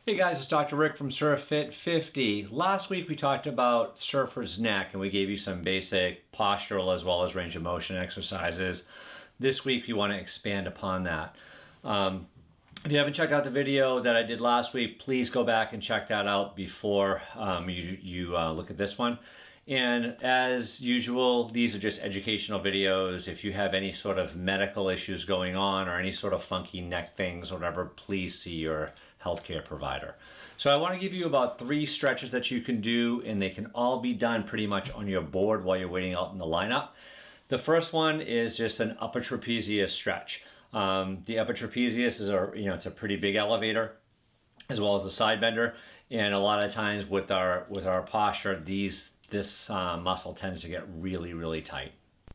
Hey guys, it's Dr. Rick from SurfFit 50. Last week we talked about surfer's neck and we gave you some basic postural as well as range of motion exercises. This week we want to expand upon that. If you haven't checked out the video that I did last week, please go back and check that out before you look at this one. And as usual, these are just educational videos. If you have any sort of medical issues going on or any sort of funky neck things or whatever, please see your healthcare provider. So I want to give you about 3 stretches that you can do, and they can all be done pretty much on your board while you're waiting out in the lineup. The first one is just an upper trapezius stretch. The upper trapezius is it's a pretty big elevator, as well as the side bender, and a lot of times with our posture, this muscle tends to get really tight.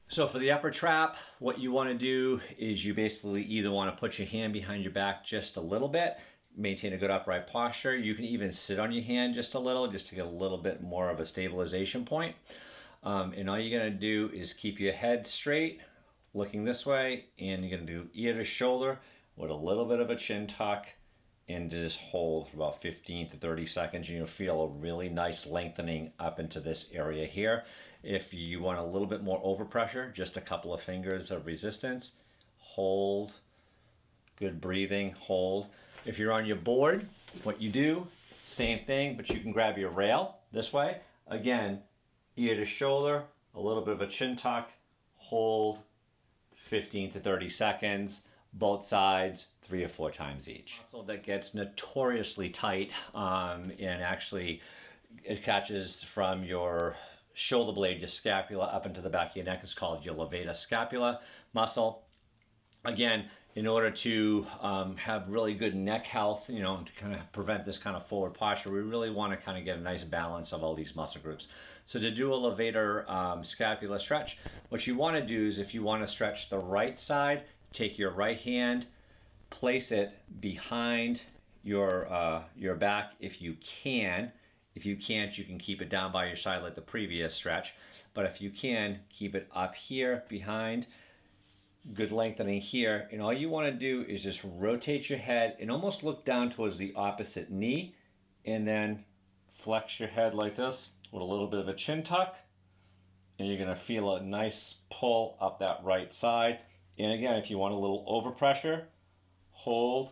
So for the upper trap, what you want to do is you basically either want to put your hand behind your back just a little bit, maintain a good upright posture. You can even sit on your hand just a little, just to get a little bit more of a stabilization point. And all you're going to do is keep your head straight, looking this way, and you're going to do ear to shoulder with a little bit of a chin tuck, and just hold for about 15 to 30 seconds. And you'll feel a really nice lengthening up into this area here. If you want a little bit more overpressure, just a couple of fingers of resistance. Hold. Good breathing. Hold. If you're on your board, what you do, same thing, but you can grab your rail this way. Again, ear to shoulder, a little bit of a chin tuck. Hold 15 to 30 seconds. Both sides, 3 or 4 times each. Muscle that gets notoriously tight, and actually it catches from your shoulder blade, your scapula, up into the back of your neck, is called your levator scapula muscle. Again, in order to have really good neck health, to kind of prevent this kind of forward posture, we really want to kind of get a nice balance of all these muscle groups. So to do a levator scapula stretch, what you want to do is, if you want to stretch the right side, take your right hand, place it behind your back if you can. If you can't, you can keep it down by your side like the previous stretch. But if you can, keep it up here behind. Good lengthening here. And all you want to do is just rotate your head and almost look down towards the opposite knee, and then flex your head like this with a little bit of a chin tuck. And you're going to feel a nice pull up that right side. And again, if you want a little overpressure, hold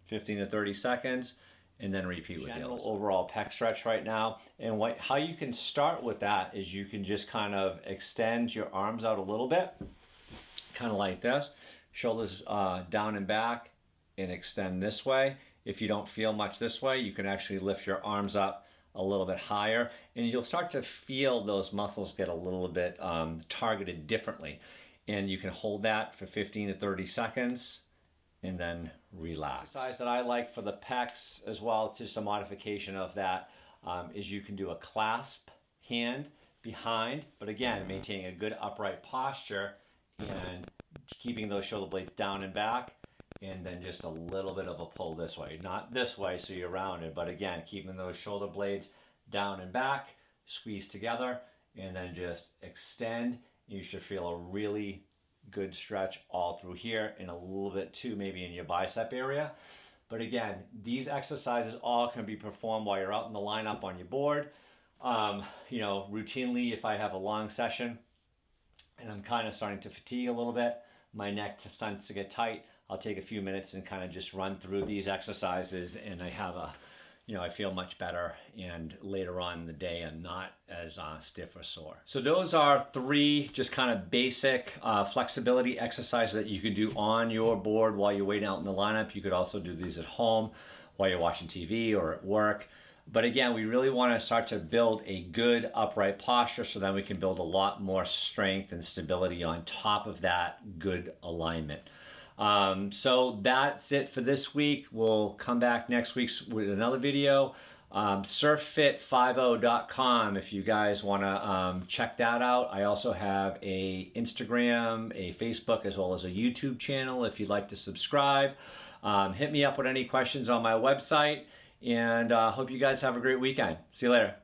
15 to 30 seconds, and then repeat with the other. Overall pec stretch right now. And how you can start with that is you can just kind of extend your arms out a little bit, kind of like this. Shoulders down and back, and extend this way. If you don't feel much this way, you can actually lift your arms up a little bit higher, and you'll start to feel those muscles get a little bit targeted differently. And you can hold that for 15 to 30 seconds and then relax. The exercise that I like for the pecs as well, it's just a modification of that, is you can do a clasp hand behind, but again, maintaining a good upright posture and keeping those shoulder blades down and back, and then just a little bit of a pull this way. Not this way so you're rounded, but again, keeping those shoulder blades down and back, squeeze together, and then just extend. You should feel a really good stretch all through here, and a little bit too maybe in your bicep area. But again, these exercises all can be performed while you're out in the lineup on your board. Routinely, if I have a long session and I'm kind of starting to fatigue a little bit, my neck tends to get tight, I'll take a few minutes and kind of just run through these exercises, and I have I feel much better, and later on in the day I'm not as stiff or sore. So those are 3 just kind of basic flexibility exercises that you can do on your board while you're waiting out in the lineup. You could also do these at home while you're watching TV or at work. But again, we really want to start to build a good upright posture, so then we can build a lot more strength and stability on top of that good alignment. So that's it for this week. We'll come back next week with another video. surffit50.com if you guys want to check that out. I also have a Instagram, a Facebook, as well as a YouTube channel if you'd like to subscribe. Hit me up with any questions on my website, and hope you guys have a great weekend. See you later.